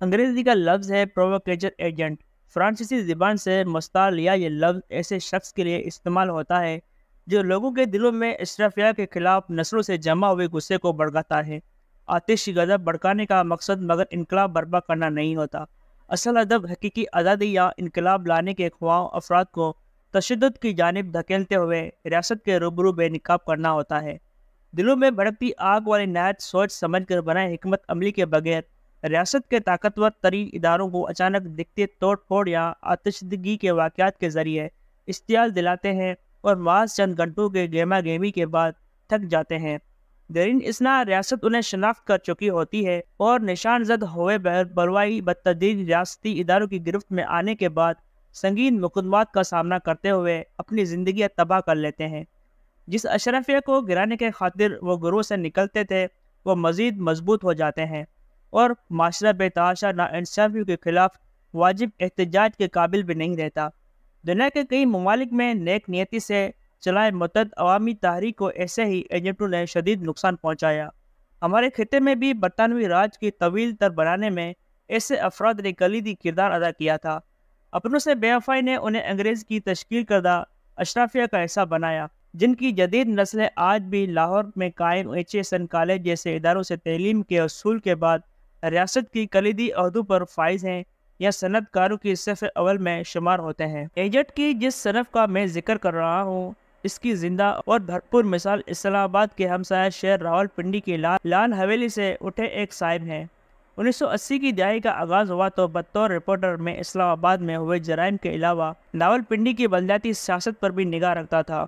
انگریزی کا لفظ ہے پرووکیچر ایجنٹ۔ فرانسیسی زبان سے مستعار لیا یہ لفظ ایسے شخص کے لیے استعمال ہوتا ہے جو لوگوں کے دلوں میں اشرافیہ کے خلاف نسلوں سے جمع ہوئے غصے کو بھڑکاتا ہے۔ آتش غضب بھڑکانے کا مقصد مگر انقلاب برپا کرنا نہیں ہوتا۔ اصل ادب حقیقی آزادی یا انقلاب لانے کے خواہاں افراد کو تشدد کی جانب دھکیلتے ہوئے ریاست کے روبرو بے نقاب کرنا ہوتا ہے۔ دلوں میں بھڑکتی آگ والی نہایت سوچ سمجھ کر بنائے حکمت عملی کے بغیر ریاست کے طاقتور ترین اداروں کو اچانک دکھتے توڑ پھوڑ یا آتشدگی کے واقعات کے ذریعے اشتعال دلاتے ہیں اور محض چند گھنٹوں کے گہما گہمی کے بعد تھک جاتے ہیں۔ درین اثنا ریاست انہیں شناخت کر چکی ہوتی ہے اور نشان زد ہوئے بلوائی بتدریج ریاستی اداروں کی گرفت میں آنے کے بعد سنگین مقدمات کا سامنا کرتے ہوئے اپنی زندگیاں تباہ کر لیتے ہیں۔ جس اشرفیہ کو گرانے کے خاطر وہ گروہ سے نکلتے تھے وہ مزید مضبوط ہو جاتے ہیں اور معاشرہ بے تحاشا ناانصافیوں کے خلاف واجب احتجاج کے قابل بھی نہیں رہتا۔ دنیا کے کئی ممالک میں نیک نیتی سے چلائے متعدد عوامی تحریک کو ایسے ہی ایجنٹوں نے شدید نقصان پہنچایا۔ ہمارے خطے میں بھی برطانوی راج کی طویل تر بنانے میں ایسے افراد نے کلیدی کردار ادا کیا تھا۔ اپنوں سے بے وفائی نے انہیں انگریز کی تشکیل کردہ اشرافیہ کا حصہ بنایا، جن کی جدید نسلیں آج بھی لاہور میں قائم ایچ ایس این کالج جیسے اداروں سے تعلیم کے حصول کے بعد ریاست کی کلیدی عہدوں پر فائز ہیں یا صنعت کاروں کی صف اول میں شمار ہوتے ہیں۔ ایجنٹ کی جس صنف کا میں ذکر کر رہا ہوں اس کی زندہ اور بھرپور مثال اسلام آباد کے ہمسایہ شہر راولپنڈی کی لال حویلی سے اٹھے ایک صاحب ہیں۔ 1980 کی دہائی کا آغاز ہوا تو بطور رپورٹر میں اسلام آباد میں ہوئے جرائم کے علاوہ راولپنڈی کی بلدیاتی سیاست پر بھی نگاہ رکھتا تھا۔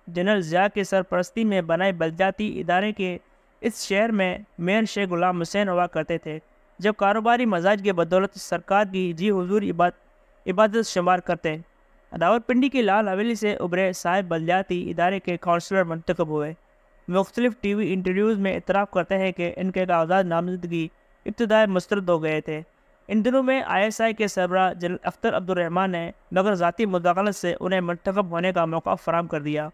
جنرل ضیاء کی سرپرستی میں بنائے بلدیاتی ادارے کے اس شہر میں میئر شیخ غلام حسین ہوا کرتے تھے، جو کاروباری مزاج کے بدولت سرکار کی جی حضور عبادت شمار کرتے۔ راولپنڈی کی لال حویلی سے ابھرے صاحب بلدیاتی ادارے کے کونسلر منتخب ہوئے۔ مختلف ٹی وی انٹرویوز میں اعتراف کرتے ہیں کہ ان کے کاغذات نامزدگی ابتدائی مسترد ہو گئے تھے۔ ان دنوں میں آئی ایس آئی کے سربراہ جنرل اختر عبدالرحمان نے مگر ذاتی مداخلت سے انہیں منتخب ہونے کا موقع فراہم کر دیا۔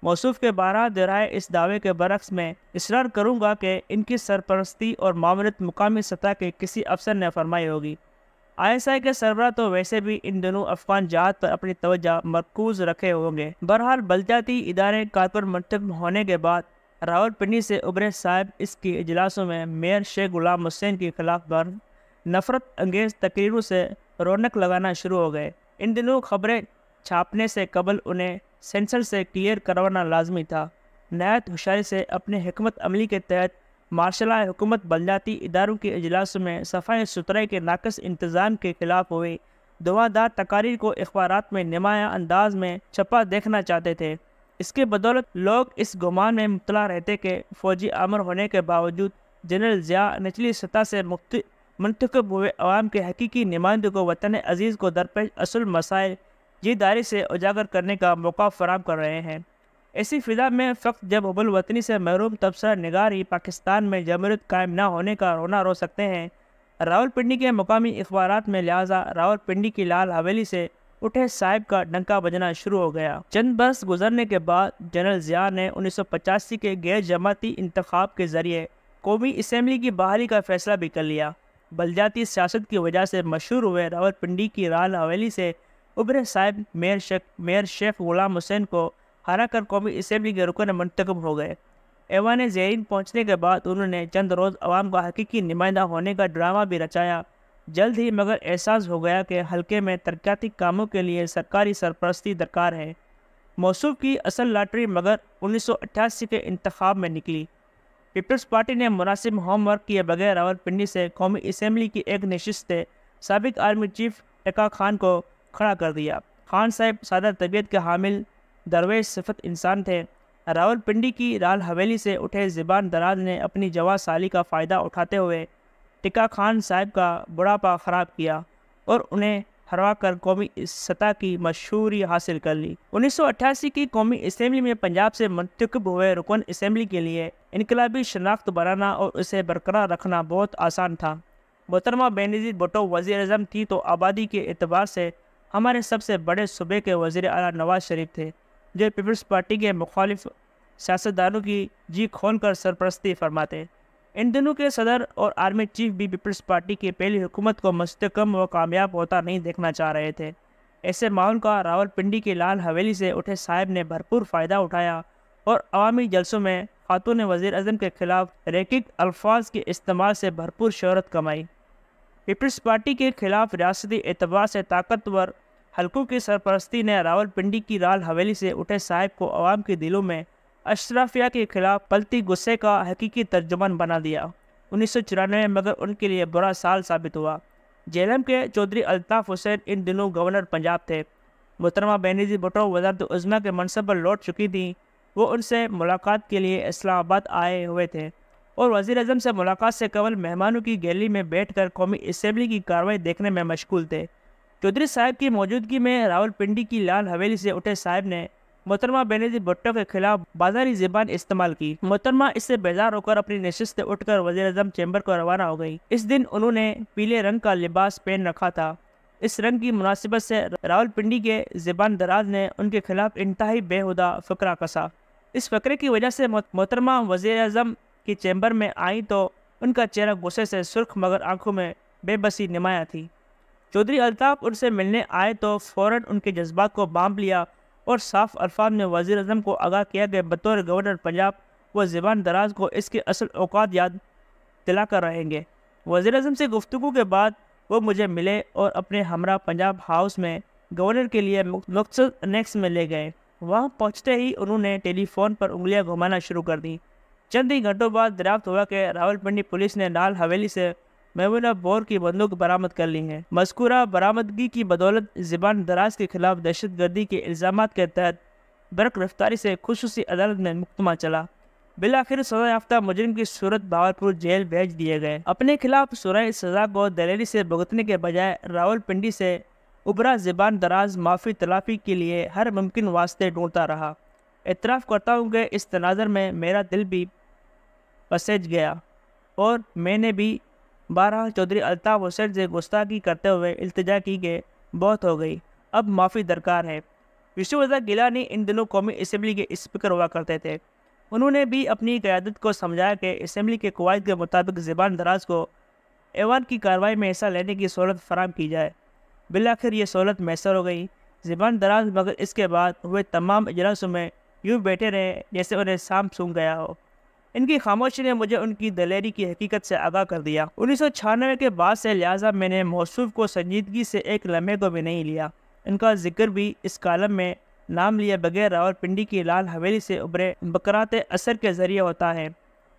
موصوف کے بارہ دہرائے اس دعوے کے برعکس میں اصرار کروں گا کہ ان کی سرپرستی اور معاونت مقامی سطح کے کسی افسر نے فرمائی ہوگی۔ آئی ایس آئی کے سربراہ تو ویسے بھی ان دنوں افغان جہاد پر اپنی توجہ مرکوز رکھے ہوں گے۔ بہرحال بلدیاتی ادارے کار پر منتخب ہونے کے بعد راولپنڈی سے ابھرے صاحب اس کی اجلاسوں میں میئر شیخ غلام حسین کی خلاف ورز نفرت انگیز تقریروں سے رونق لگانا شروع ہو گئے۔ ان دنوں خبریں چھاپنے سے قبل انہیں سینسر سے کلیئر کروانا لازمی تھا۔ نہایت ہوشیاری سے اپنے حکمت عملی کے تحت مارشلہ حکومت بلدیاتی اداروں کے اجلاسوں میں صفائی ستھرائی کے ناقص انتظام کے خلاف ہوئی دھواں تقاریر کو اخبارات میں نمایاں انداز میں چھپا دیکھنا چاہتے تھے۔ اس کے بدولت لوگ اس گمان میں مبتلا رہتے کہ فوجی آمر ہونے کے باوجود جنرل ضیاء نچلی سطح سے منتخب ہوئے عوام کے حقیقی نمائندوں کو وطن عزیز کو درپیش اصل مسائل جی داری سے اجاگر کرنے کا موقع فراہم کر رہے ہیں۔ ایسی فضا میں فقط جب حب الوطنی سے محروم تبصرہ نگار ہی پاکستان میں جمہوریت قائم نہ ہونے کا رونا رو سکتے ہیں، راولپنڈی کے مقامی اخبارات میں لہٰذا راولپنڈی کی لال حویلی سے اٹھے صاحب کا ڈنکا بجنا شروع ہو گیا۔ چند برس گزرنے کے بعد جنرل ضیاء نے 1985 کے غیر جماعتی انتخاب کے ذریعے قومی اسمبلی کی بحالی کا فیصلہ بھی کر لیا۔ بلدیاتی سیاست کی وجہ سے مشہور ہوئے راولپنڈی کی لال حویلی سے ابھرے صاحب میئر شیخ غلام حسین کو ہرا کر قومی اسمبلی کے رکن منتخب ہو گئے۔ ایوان زیرین پہنچنے کے بعد انہوں نے چند روز عوام کا حقیقی نمائندہ ہونے کا ڈرامہ بھی رچایا۔ جلد ہی مگر احساس ہو گیا کہ حلقے میں ترقیاتی کاموں کے لیے سرکاری سرپرستی درکار ہے۔ موصوف کی اصل لاٹری مگر 1988 کے انتخاب میں نکلی۔ پیپلز پارٹی نے مناسب ہوم ورک کیے بغیر راولپنڈی سے قومی اسمبلی کی ایک نشست سے سابق آرمی چیف ٹکا خان کو کھڑا کر دیا۔ خان صاحب سادہ طبیعت کے حامل درویش صفت انسان تھے۔ راولپنڈی کی لال حویلی سے اٹھے زبان دراز نے اپنی جوان سالی کا فائدہ اٹھاتے ہوئے ٹکا خان صاحب کا بڑھاپا خراب کیا اور انہیں ہروا کر قومی سطح کی مشہوری حاصل کر لی۔ 1988 کی قومی اسمبلی میں پنجاب سے منتخب ہوئے رکن اسمبلی کے لیے انقلابی شناخت بنانا اور اسے برقرار رکھنا بہت آسان تھا۔ محترمہ بینظیر بھٹو وزیر اعظم تھی تو آبادی کے اعتبار سے ہمارے سب سے بڑے صوبے کے وزیر اعلیٰ نواز شریف تھے، جو پیپلز پارٹی کے مخالف سیاستدانوں کی جی کھول کر سرپرستی فرماتے۔ ان دنوں کے صدر اور آرمی چیف بھی پیپلز پارٹی کی پہلی حکومت کو مستحکم و کامیاب ہوتا نہیں دیکھنا چاہ رہے تھے۔ ایسے ماحول کا راولپنڈی کی لال حویلی سے اٹھے صاحب نے بھرپور فائدہ اٹھایا اور عوامی جلسوں میں خاتون وزیر اعظم کے خلاف ریکک الفاظ کے استعمال سے بھرپور شہرت کمائی۔ پیپلز پارٹی کے خلاف ریاستی اعتبار سے طاقتور حلقوں کی سرپرستی نے راولپنڈی کی لال حویلی سے اٹھے صاحب کو عوام کے دلوں میں اشرافیہ کے خلاف پلتی غصے کا حقیقی ترجمان بنا دیا۔ 1994 مگر ان کے لیے برا سال ثابت ہوا۔ جیلم کے چودھری الطاف حسین ان دنوں گورنر پنجاب تھے۔ محترمہ بینظیر بھٹو وزارت عظمیٰ کے منصب پر لوٹ چکی تھیں۔ وہ ان سے ملاقات کے لیے اسلام آباد آئے ہوئے تھے اور وزیر اعظم سے ملاقات سے قبل مہمانوں کی گیلری میں بیٹھ کر قومی اسمبلی کی کارروائی دیکھنے میں مشغول تھے۔ چودھری صاحب کی موجودگی میں راولپنڈی کی لال حویلی سے اٹھے صاحب نے محترمہ بینظیر بھٹو کے خلاف بازاری زبان استعمال کی۔ محترمہ اس سے بیزار ہو کر اپنی نشست سے اٹھ کر وزیر اعظم چیمبر کو روانہ ہو گئی۔ اس دن انہوں نے پیلے رنگ کا لباس پہن رکھا تھا۔ اس رنگ کی مناسبت سے راولپنڈی کے زبان دراز نے ان کے خلاف انتہائی بیہودہ فقرہ کسا۔ اس فقرے کی وجہ سے محترمہ وزیر اعظم کی چیمبر میں آئیں تو ان کا چہرہ غصے سے سرخ مگر آنکھوں میں بے بسی نمایاں تھی۔ چودھری الطاف ان سے ملنے آئے تو فوراً ان کے جذبات کو بانپ لیا اور صاف الفاظ میں وزیر اعظم کو آگاہ کیا کہ بطور گورنر پنجاب وہ زبان دراز کو اس کے اصل اوقات یاد دلا کر رہیں گے۔ وزیر اعظم سے گفتگو کے بعد وہ مجھے ملے اور اپنے ہمراہ پنجاب ہاؤس میں گورنر کے لیے مختصر انیکس میں لے گئے۔ وہاں پہنچتے ہی انہوں نے ٹیلی فون پر انگلیاں گھمانا شروع کر دیں۔ چند ہی گھنٹوں بعد دریافت ہوا کہ راولپنڈی پولیس نے لال حویلی سے میمونہ بور کی بندوق برآمد کر لی ہے۔ مذکورہ برآمدگی کی بدولت زبان دراز کے خلاف دہشت گردی کے الزامات کے تحت برق رفتاری سے خصوصی عدالت میں مقدمہ چلا۔ بالآخر سزا یافتہ مجرم کی صورت بہاولپور جیل بھیج دیے گئے۔ اپنے خلاف سرائے سزا کو دلیری سے بھگتنے کے بجائے راولپنڈی سے ابھرا زبان دراز معافی تلافی کے لیے ہر ممکن واسطے ڈھونڈتا رہا۔ اعتراف کرتا ہوں کہ اس تناظر میں میرا دل بھی پسیج گیا اور میں نے بھی بہرحال چودھری الطاف حسین سے گستاخی کرتے ہوئے التجا کی کہ بہت ہو گئی، اب معافی درکار ہے۔ وشنو پرساد گیلانی ان دنوں قومی اسمبلی کے اسپیکر ہوا کرتے تھے۔ انہوں نے بھی اپنی قیادت کو سمجھایا کہ اسمبلی کے قواعد کے مطابق زبان دراز کو ایوان کی کارروائی میں حصہ لینے کی سہولت فراہم کی جائے۔ بالآخر یہ سہولت میسر ہو گئی۔ زبان دراز مگر اس کے بعد ہوئے تمام اجلاسوں میں یوں بیٹھے رہے جیسے انہیں سانپ سونگھ گیا ہو۔ ان کی خاموشی نے مجھے ان کی دلیری کی حقیقت سے آگاہ کر دیا۔ 1996 کے بعد سے لہٰذا میں نے موصوف کو سنجیدگی سے ایک لمحے کو بھی نہیں لیا۔ ان کا ذکر بھی اس کالم میں نام لیے بغیر راولپنڈی کی لال حویلی سے ابھرے بقرات اثر کے ذریعے ہوتا ہے۔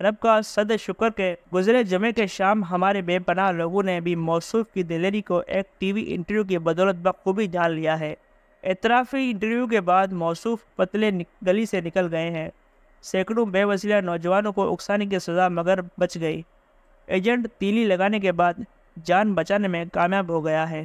رب کا صد شکر کہ گزرے جمعے کے شام ہمارے بے پناہ لوگوں نے بھی موصوف کی دلیری کو ایک ٹی وی انٹرویو کی بدولت بخوبی جان لیا ہے۔ اعترافی انٹرویو کے بعد موصوف پتلے گلی سے نکل گئے ہیں۔ سینکڑوں بے وسیلہ نوجوانوں کو اکسانے کی سزا مگر بچ گئی۔ ایجنٹ تیلی لگانے کے بعد جان بچانے میں کامیاب ہو گیا ہے۔